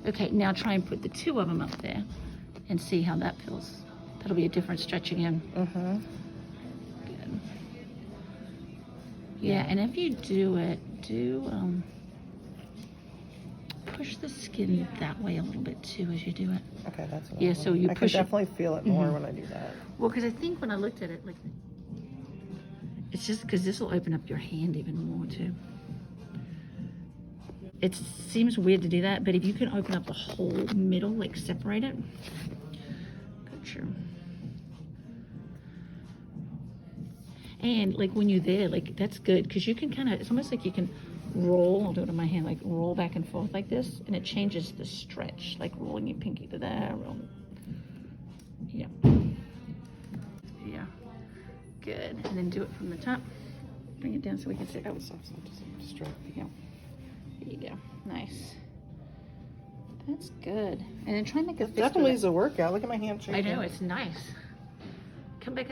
Okay, now try and put the two of them up there and see how that feels. That'll be a different stretch again. Mm-hmm. Good. Yeah, and if you do it, push the skin that way a little bit too as you do it. Okay, that's what Yeah, so you I push can it. definitely feel it more when I do that. Well, because I think when I looked at it, like, it's just because this will open up your hand even more too. It seems weird to do that, but if you can open up the whole middle, like separate it. Gotcha. And like when you're there, like that's good because you can kind of, it's almost like you can roll, I'll do it on my hand, like roll back and forth like this, and it changes the stretch, like rolling your pinky to there. Yeah. Yeah. Good. And then do it from the top. Bring it down so we can see. Oh, So just straight. yeah. There you go. Nice. That's good. And then try and make a fist Definitely with is a workout. Look at my hand it. shaking. I know, it's nice. Come back up.